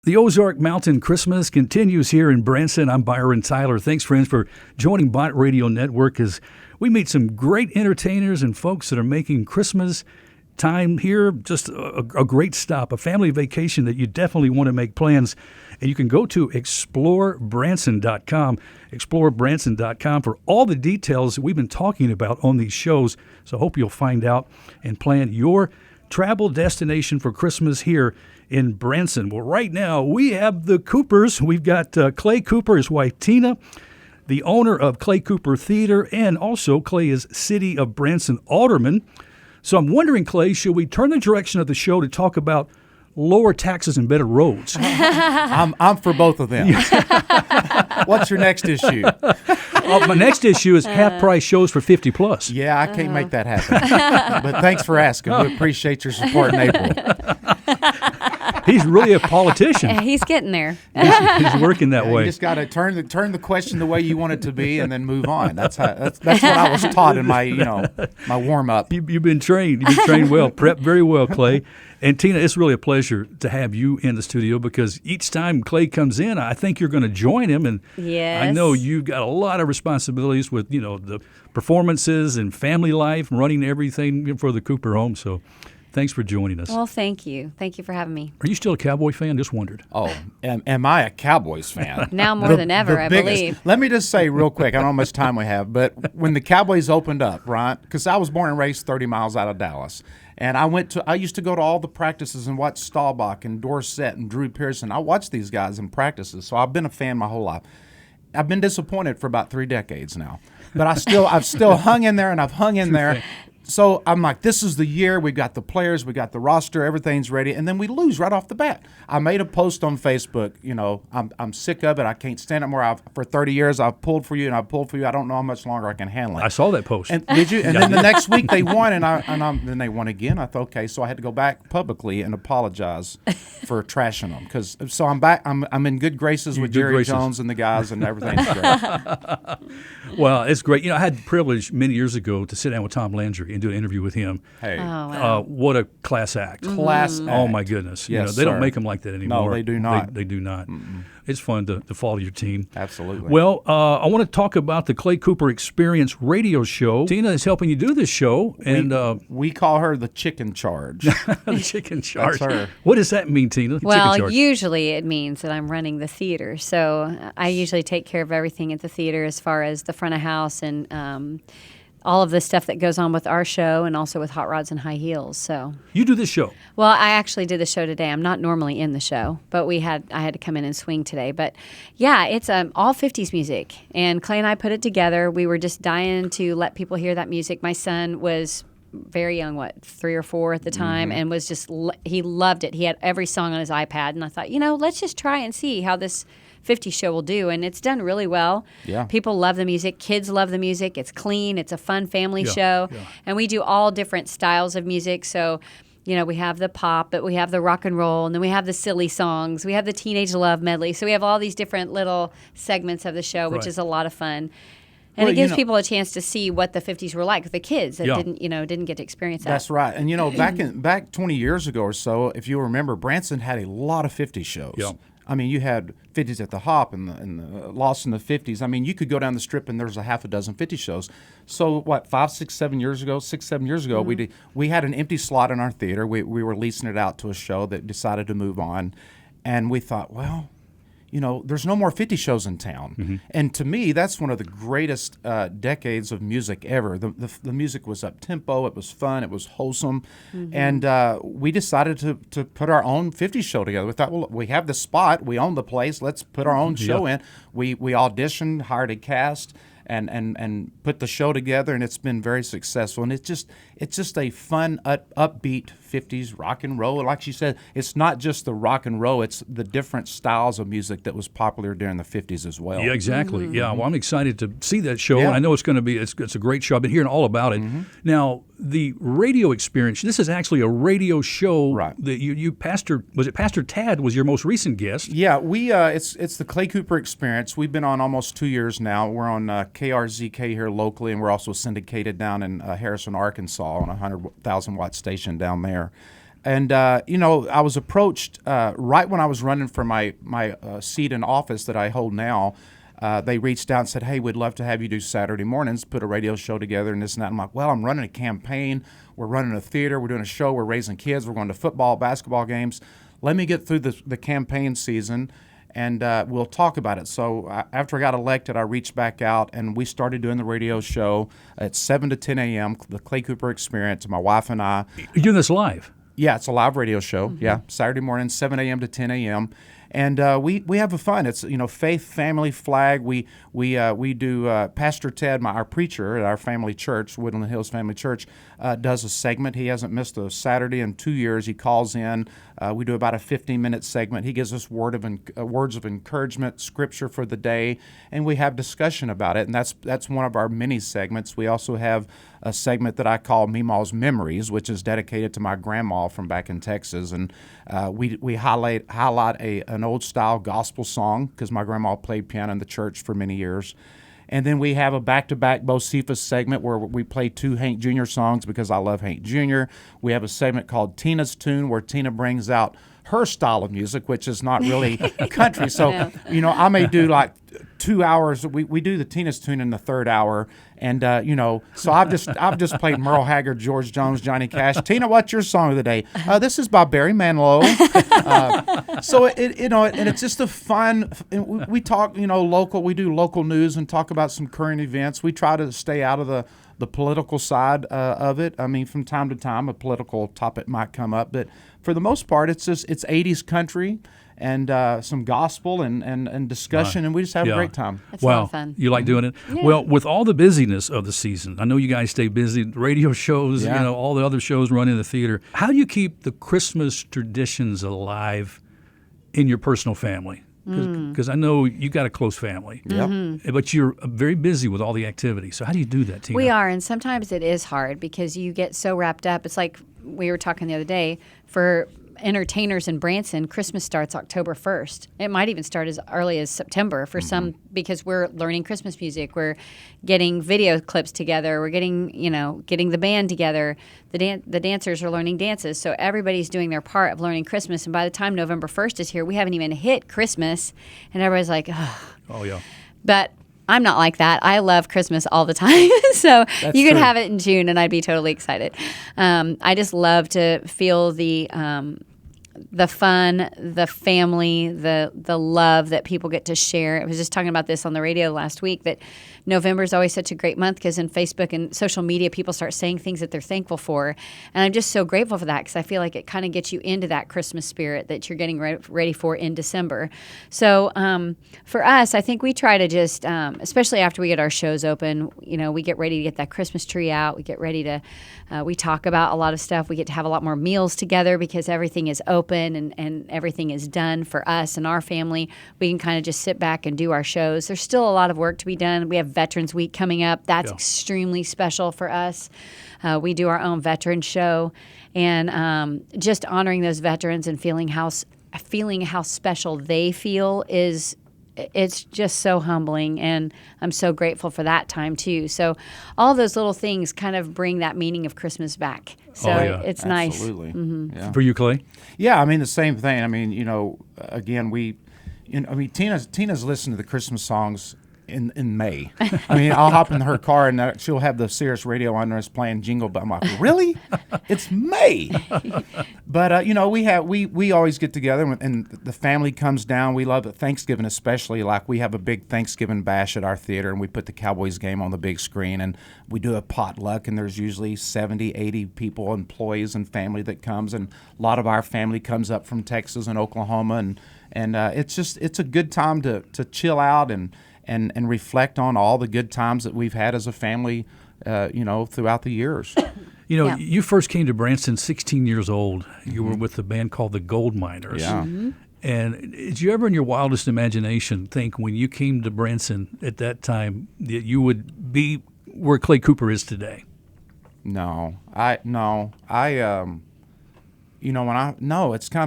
The Ozark Mountain Christmas continues here in Branson. I'm Byron Tyler. Thanks, friends, for joining Bot Radio Network as we meet some great entertainers and folks that are making Christmas time here just a great stop, a family vacation that you definitely want to make plans. And you can go to explorebranson.com, explorebranson.com for all the details that we've been talking about on these shows. So I hope you'll find out and plan your travel destination for Christmas here in Branson. Well, right now we have the Coopers. We've got Clay Cooper, his wife Tina, the owner of Clay Cooper Theater, and also Clay is City of Branson alderman. So I'm wondering, Clay, should we turn the direction of the show to talk about lower taxes and better roads? I'm for both of them. What's your next issue? My next issue is half-price shows for 50 plus. Yeah, I can't make that happen. But thanks for asking. We appreciate your support in April. He's really a politician. He's getting there. He's working that way. You just got to turn the question the way you want it to be, and then move on. That's what I was taught in my my warm up. You've been trained. You've been trained well. Prepped very well, Clay. And Tina, it's really a pleasure to have you in the studio because each time Clay comes in, I think you're going to join him. And yes. I know you've got a lot of responsibilities with the performances and family life, running everything for the Cooper home. So thanks for joining us. Well, thank you. Thank you for having me. Are you still a Cowboy fan? Just wondered. Oh, am I a Cowboys fan? Now more than ever, I believe. Let me just say real quick, I don't know how much time we have, but when the Cowboys opened up, right, because I was born and raised 30 miles out of Dallas, and I used to go to all the practices and watch Staubach and Dorsett and Drew Pearson. I watched these guys in practices, so I've been a fan my whole life. I've been disappointed for about 3 decades now, but I've still hung in there, and I've hung in there. So I'm like, this is the year. We got the players, we got the roster, everything's ready, and then we lose right off the bat. I made a post on Facebook. I'm sick of it. I can't stand it more. For 30 years, I've pulled for you and I've pulled for you. I don't know how much longer I can handle it. I saw that post. And did you? And then the next week they won, and then they won again. I thought, okay, so I had to go back publicly and apologize for trashing them so I'm back. I'm in good graces with Jerry Jones and the guys, and everything's great. Well, it's great. I had the privilege many years ago to sit down with Tom Landry and do an interview with him. Hey, wow. What a class act! Class act. Oh my goodness! Yes, they don't sir. make them like that anymore. No, they do not. They do not. Mm-mm. It's fun to follow your team. Absolutely. Well, I want to talk about the Clay Cooper Experience radio show. Tina is helping you do this show, and we call her the chicken charge. the chicken charge. That's her. What does that mean, Tina? Well, usually it means that I'm running the theater. So I usually take care of everything at the theater as far as the front of house and all of the stuff that goes on with our show and also with Hot Rods and High Heels. So you do this show? Well, I actually did the show today. I'm not normally in the show, but I had to come in and swing today. But yeah, it's all 50s music, and Clay and I put it together. We were just dying to let people hear that music. My son was very young, 3 or 4 at the time, and was just he loved it. He had every song on his iPad, and I thought, let's just try and see how this 50 show will do, and it's done really well. Yeah. People love the music. Kids love the music. It's clean. It's a fun family show. Yeah. And we do all different styles of music. So, we have the pop, but we have the rock and roll, and then we have the silly songs. We have the teenage love medley. So we have all these different little segments of the show, which is a lot of fun. And it gives people a chance to see what the 50s were like with the kids that didn't get to experience that. That's right. And back 20 years ago or so, if you remember, Branson had a lot of 50s shows. Yeah. I mean, you had 50s at the Hop and the Lost in the 50s. I mean, you could go down the strip and there's a half a dozen 50 shows. So 6-7 years ago, we had an empty slot in our theater. We were leasing it out to a show that decided to move on, and we thought, well, there's no more 50 shows in town. Mm-hmm. And to me, that's one of the greatest decades of music ever. The music was up-tempo, it was fun, it was wholesome. Mm-hmm. And we decided to put our own 50 show together. We thought, well, we have the spot, we own the place, let's put our own show in. We auditioned, hired a cast, and put the show together, and it's been very successful. And it's just a fun, upbeat 50s rock and roll. Like she said, it's not just the rock and roll, it's the different styles of music that was popular during the 50s as well. Yeah, exactly. Mm-hmm. Yeah, well, I'm excited to see that show. Yeah. And I know it's going to be, it's a great show. I've been hearing all about it. Mm-hmm. Now, the radio experience, this is actually a radio show that you Pastor Tad was your most recent guest. Yeah, it's the Clay Cooper Experience. We've been on almost 2 years now. We're on KRZK here locally, and we're also syndicated down in Harrison, Arkansas on a 100,000 watt station down there. And I was approached right when I was running for my seat in office that I hold now. They reached out and said, "Hey, we'd love to have you do Saturday mornings, put a radio show together and this and that." I'm like, "Well, I'm running a campaign. We're running a theater. We're doing a show. We're raising kids. We're going to football, basketball games. Let me get through the campaign season, and we'll talk about it." So after I got elected, I reached back out, and we started doing the radio show at 7 to 10 a.m., the Clay Cooper Experience, my wife and I. You're doing this live? Yeah, it's a live radio show. Yeah, Saturday morning, 7 a.m. to 10 a.m. And we have a fun. It's faith, family, flag. We do Pastor Ted, our preacher at our family church, Woodland Hills Family Church, does a segment. He hasn't missed a Saturday in 2 years. He calls in. We do about a 15-minute segment. He gives us words of encouragement, scripture for the day, and we have discussion about it. And that's one of our mini segments. We also have a segment that I call Meemaw's Memories, which is dedicated to my grandma from back in Texas. And we highlight an old-style gospel song because my grandma played piano in the church for many years. And then we have a back-to-back Bocephus segment where we play 2 Hank Jr. songs because I love Hank Jr. We have a segment called Tina's Tune where Tina brings out her style of music, which is not really country. So, I may do like 2 hours. We do the Tina's Tune in the third hour. And, so I've just played Merle Haggard, George Jones, Johnny Cash. Tina, what's your song of the day? This is by Barry Manilow. So, and it's just a fun, we talk, local, we do local news and talk about some current events. We try to stay out of the political side of it. I mean, from time to time, a political topic might come up, but for the most part, it's 80s country and some gospel and discussion, and we just have a great time. It's a lot of fun. You like doing it? Yeah. Well, with all the busyness of the season, I know you guys stay busy, radio shows, all the other shows run in the theater. How do you keep the Christmas traditions alive in your personal family? Because I know you got a close family, but you're very busy with all the activity. So how do you do that, Tina? We are, and sometimes it is hard because you get so wrapped up. It's like we were talking the other day, for entertainers in Branson, Christmas starts October 1st. It might even start as early as September for some, because we're learning Christmas music. We're getting video clips together. We're getting the band together. The dancers are learning dances. So everybody's doing their part of learning Christmas. And by the time November 1st is here, we haven't even hit Christmas. And everybody's like, oh yeah. But I'm not like that. I love Christmas all the time. So you could have it in June and I'd be totally excited. I just love to feel the fun, the family, the love that people get to share. I was just talking about this on the radio last week, that November is always such a great month because in Facebook and social media, people start saying things that they're thankful for. And I'm just so grateful for that because I feel like it kind of gets you into that Christmas spirit that you're getting ready for in December. So for us, I think we try to just, especially after we get our shows open, we get ready to get that Christmas tree out. We get ready to, we talk about a lot of stuff. We get to have a lot more meals together because everything is open and everything is done for us and our family. We can kind of just sit back and do our shows. There's still a lot of work to be done. We have Veterans Week coming up. That's extremely special for us. We do our own veteran show, and just honoring those veterans and feeling how special they feel it's just so humbling, and I'm so grateful for that time too. So all those little things kind of bring that meaning of Christmas back. So it's nice. Absolutely. Mm-hmm. For you, Clay? Yeah, I mean the same thing. I mean, again, Tina's listened to the Christmas songs in May. I mean, I'll hop in her car and she'll have the Sirius radio on there, it's playing Jingle Bell. I'm like, really? It's May. But we always get together and the family comes down. We love it. Thanksgiving especially. Like we have a big Thanksgiving bash at our theater and we put the Cowboys game on the big screen and we do a potluck and there's usually 70, 80 people, employees and family that comes, and a lot of our family comes up from Texas and Oklahoma and it's a good time to chill out and reflect on all the good times that we've had as a family, throughout the years. You first came to Branson 16 years old. You were with a band called the Gold Miners. Yeah. Mm-hmm. And did you ever in your wildest imagination think when you came to Branson at that time that you would be where Clay Cooper is today? No. It's kind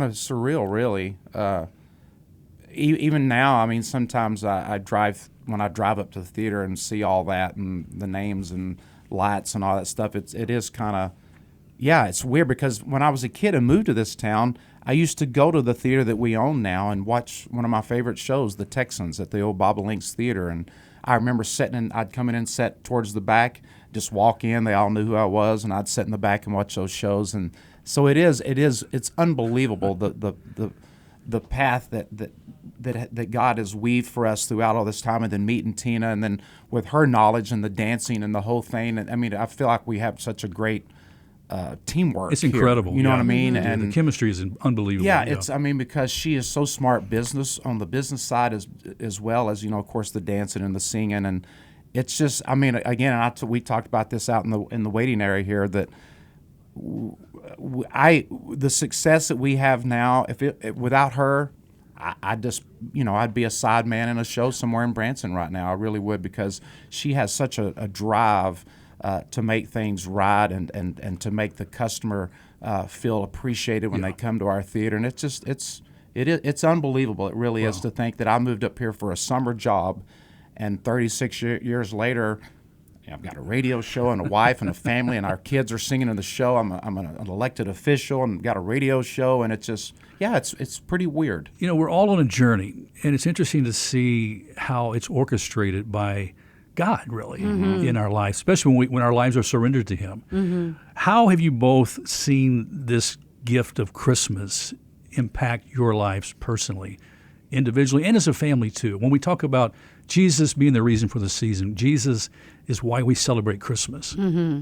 of surreal, really. Even now, I mean, sometimes I drive up to the theater and see all that and the names and lights and all that stuff. It is kind of, yeah, it's weird because when I was a kid and moved to this town, I used to go to the theater that we own now and watch one of my favorite shows, The Texans, at the old Bobolinks Theater. And I remember I'd come in and sit towards the back, just walk in. They all knew who I was, and I'd sit in the back and watch those shows. And so it's unbelievable the path that God has weaved for us throughout all this time, and then meeting Tina, and then with her knowledge and the dancing and the whole thing. And I mean, I feel like we have such a great teamwork. It's here. incredible. You know yeah. what I mean? Yeah, And the chemistry is unbelievable. yeah, I mean, because she is so smart on the business side as well as, of course, the dancing and the singing. And it's just, I mean, again, we talked about this out in the waiting area here, that the success that we have now, without her, I just, I'd be a side man in a show somewhere in Branson right now. I really would, because she has such a drive to make things right and to make the customer feel appreciated when they come to our theater. And it's unbelievable. It really is, to think that I moved up here for a summer job, and 36 years later, I've got a radio show and a wife and a family, and our kids are singing in the show. I'm an elected official and got a radio show, and it's just, it's pretty weird. We're all on a journey, and it's interesting to see how it's orchestrated by God, really, in our lives, especially when our lives are surrendered to Him. Mm-hmm. How have you both seen this gift of Christmas impact your lives personally, individually, and as a family too? When we talk about Jesus being the reason for the season, Jesus is why we celebrate Christmas. Mm-hmm.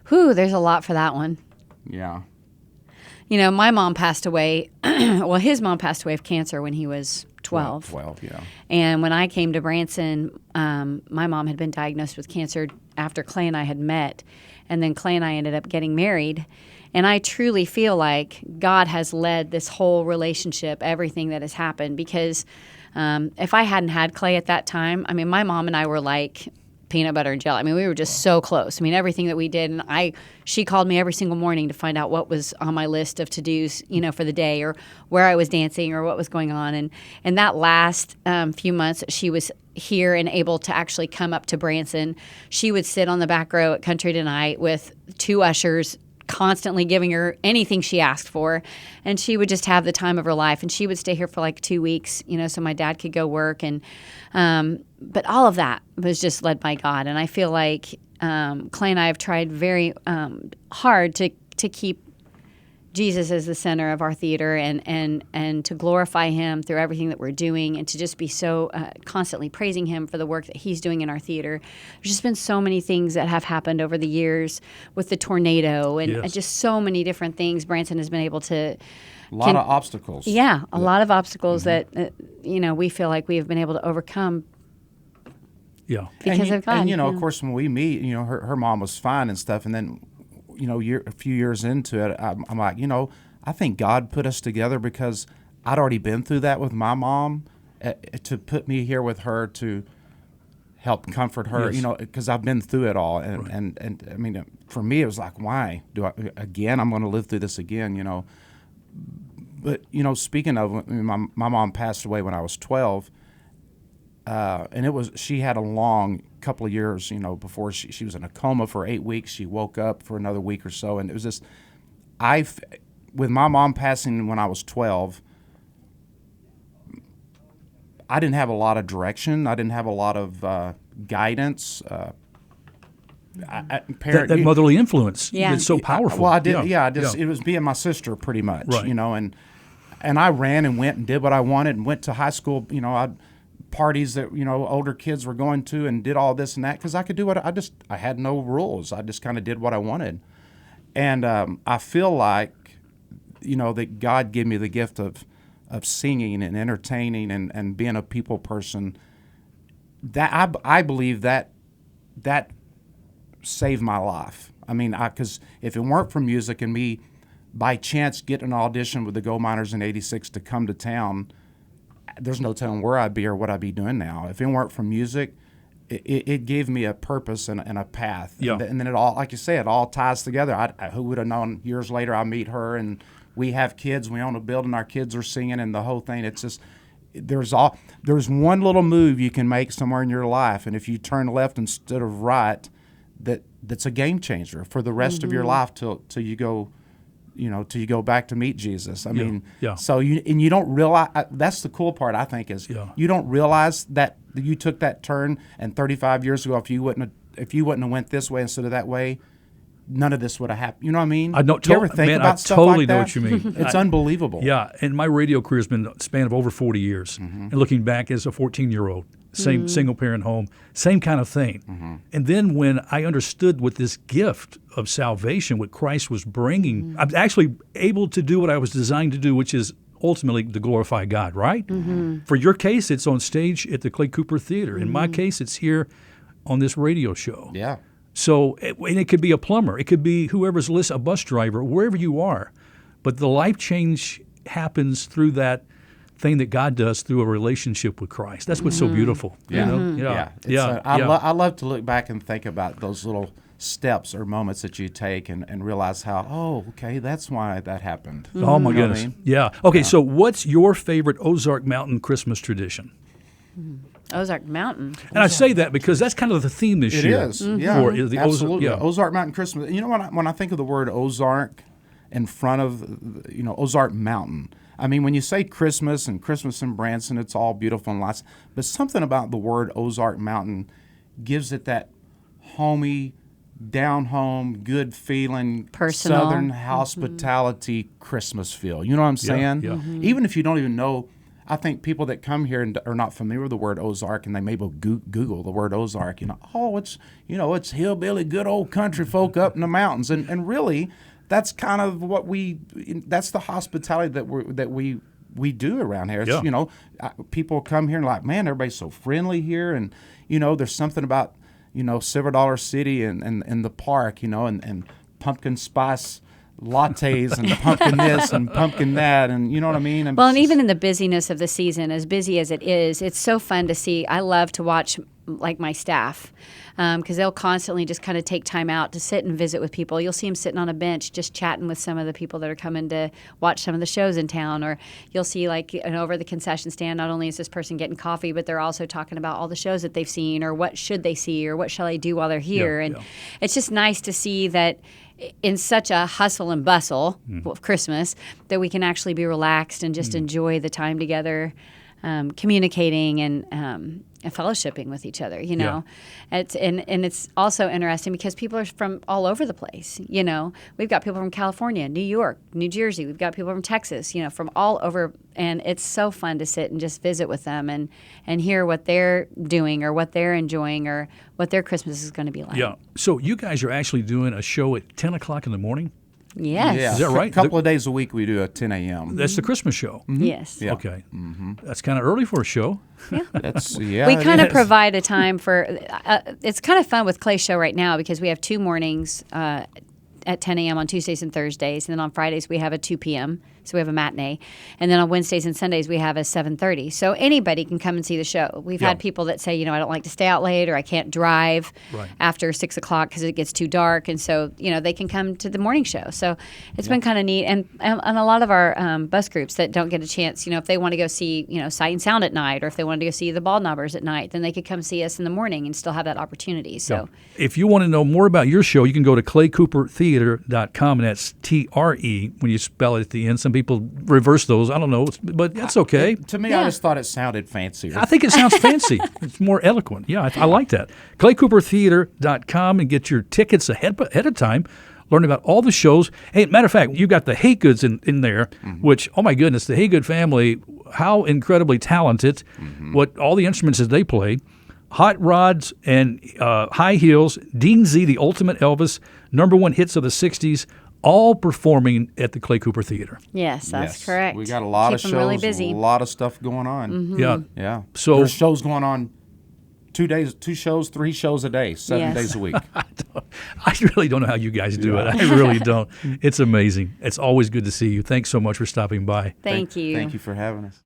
Whew, there's a lot for that one. Yeah. My mom passed away. Well, his mom passed away of cancer when he was 12. 12, yeah. And when I came to Branson, my mom had been diagnosed with cancer after Clay and I had met. And then Clay and I ended up getting married. And I truly feel like God has led this whole relationship, everything that has happened, because if I hadn't had Clay at that time, I mean, my mom and I were like peanut butter and jelly. I mean, we were just so close. I mean, everything that we did, and she called me every single morning to find out what was on my list of to-dos, for the day, or where I was dancing, or what was going on. And that last few months that she was here and able to actually come up to Branson, she would sit on the back row at Country Tonight with two ushers, constantly giving her anything she asked for, and she would just have the time of her life. And she would stay here for like 2 weeks, so my dad could go work. And but all of that was just led by God. And I feel like Clay and I have tried very hard to keep Jesus as the center of our theater, and to glorify Him through everything that we're doing, and to just be so constantly praising Him for the work that He's doing in our theater. There's just been so many things that have happened over the years with the tornado, and just so many different things Branson has been able to. A lot of obstacles. Yeah, a lot of obstacles that we feel like we have been able to overcome. Yeah, because of God. And of course, when we meet, her mom was fine and stuff, and then. A few years into it, I'm like, I think God put us together because I'd already been through that with my mom, to put me here with her to help comfort her, because I've been through it all. And I mean, for me, it was like, why I'm going to live through this again, But, speaking of, my mom passed away when I was 12. And she had a long couple of years, before she was in a coma for 8 weeks. She woke up for another week or so. And it was just, with my mom passing when I was 12, I didn't have a lot of direction. I didn't have a lot of guidance. That motherly influence is so powerful. Well, I did, it was being my sister pretty much, right. And I ran and went and did what I wanted and went to high school, parties that older kids were going to, and did all this and that because I could do what I had no rules. I just kind of did what I wanted, and I feel like that God gave me the gift of singing and entertaining and being a people person. That I believe that saved my life. I mean, because if it weren't for music and me by chance getting an audition with the Gold Miners in '86 to come to town, there's no telling where I'd be or what I'd be doing now. If it weren't for music, it gave me a purpose and a path. Yeah. And then it all, like you say, it all ties together. Who would have known years later I meet her and we have kids, we own a building, our kids are singing, and the whole thing. It's just, there's one little move you can make somewhere in your life, and if you turn left instead of right, that's a game changer for the rest of your life till you go, till you go back to meet Jesus. I mean, so you don't realize, that's the cool part, I think, is you don't realize that you took that turn, and 35 years ago, if you wouldn't have went this way instead of that way, none of this would have happened. You know what I mean? I don't. Do you ever think about stuff totally like know that? what you mean. It's unbelievable. Yeah, and my radio career has been a span of over 40 years. And looking back as a 14-year-old, same single-parent home, same kind of thing. And then when I understood what this gift of salvation, what Christ was bringing, I was actually able to do what I was designed to do, which is ultimately to glorify God, right? For your case, it's on stage at the Clay Cooper Theater. In my case, it's here on this radio show. Yeah. So, and it could be a plumber, it could be whoever's listening, a bus driver, wherever you are. But the life change happens through that thing that God does through a relationship with Christ. That's what's so beautiful. Yeah. You know? I love to look back and think about those little steps or moments that you take and realize how, okay, that's why that happened. Oh, my You know what I goodness. mean? Yeah. Okay, so what's your favorite Ozark Mountain Christmas tradition? Ozark Mountain. And I say that because that's kind of the theme this It year. is, yeah, For the absolutely. Ozark, Ozark Mountain Christmas. You know, when I think of the word Ozark in front of, Ozark Mountain, I mean, when you say Christmas and Christmas in Branson, it's all beautiful and lots, but something about the word Ozark Mountain gives it that homey, down home, good feeling, Personal. Southern hospitality Christmas feel. You know what I'm saying? yeah. Even if you don't even know, I think people that come here and are not familiar with the word Ozark, and they maybe Google the word Ozark, it's hillbilly, good old country folk up in the mountains, and really, that's kind of what that's the hospitality that we do around here. It's, people come here and like, man, everybody's so friendly here, and there's something about Silver Dollar City and the park, and pumpkin spice lattes and pumpkin this and pumpkin that, and you know what I mean? And even in the busyness of the season, as busy as it is, it's so fun to see. I love to watch like my staff because they'll constantly just kind of take time out to sit and visit with people. You'll see them sitting on a bench just chatting with some of the people that are coming to watch some of the shows in town, or you'll see over the concession stand, not only is this person getting coffee, but they're also talking about all the shows that they've seen, or what should they see, or what shall I do while they're here. It's just nice to see that in such a hustle and bustle of Christmas that we can actually be relaxed and just enjoy the time together, communicating and fellowshipping with each other. It's also interesting because people are from all over the place. We've got people from California, New York, New Jersey. We've got people from Texas. From all over, and it's so fun to sit and just visit with them and hear what they're doing, or what they're enjoying, or what their Christmas is going to be like. Yeah. So you guys are actually doing a show at 10 o'clock in the morning? Yes. Yeah. Is that right? A couple of days a week we do at 10 a.m. That's the Christmas show? Yes. Yeah. Okay. That's kind of early for a show. That's We kind of provide a time for it's kind of fun with Clay's show right now because we have two mornings at 10 a.m. on Tuesdays and Thursdays, and then on Fridays we have a 2 p.m. So we have a matinee, and then on Wednesdays and Sundays we have a 7:30. So anybody can come and see the show. We've had people that say, I don't like to stay out late, or I can't drive after 6 o'clock because it gets too dark, and so they can come to the morning show. So it's been kind of neat, and a lot of our bus groups that don't get a chance, if they want to go see Sight and Sound at night, or if they want to go see the Bald Knobbers at night, then they could come see us in the morning and still have that opportunity. So if you want to know more about your show, you can go to claycoopertheater.com, and that's TRE when you spell it at the end. Some people reverse those. I don't know, but that's okay. To me, I just thought it sounded fancier. I think it sounds fancy. It's more eloquent. Yeah, I like that. claycoopertheater.com, and get your tickets ahead of time. Learn about all the shows. Hey, matter of fact, you got the Haygoods in there, which, oh my goodness, the Haygood family, how incredibly talented, what all the instruments that they play. Hot Rods and High Heels, Dean Z, the Ultimate Elvis, #1 hits of the 60s, all performing at the Clay Cooper Theater. Yes, that's correct. We got a lot of Keep shows, them really busy. a lot of stuff going on. Yeah. So there's shows going on 3 shows a day, 7 days a week. I really don't know how you guys do it. I really don't. It's amazing. It's always good to see you. Thanks so much for stopping by. Thank you. Thank you for having us.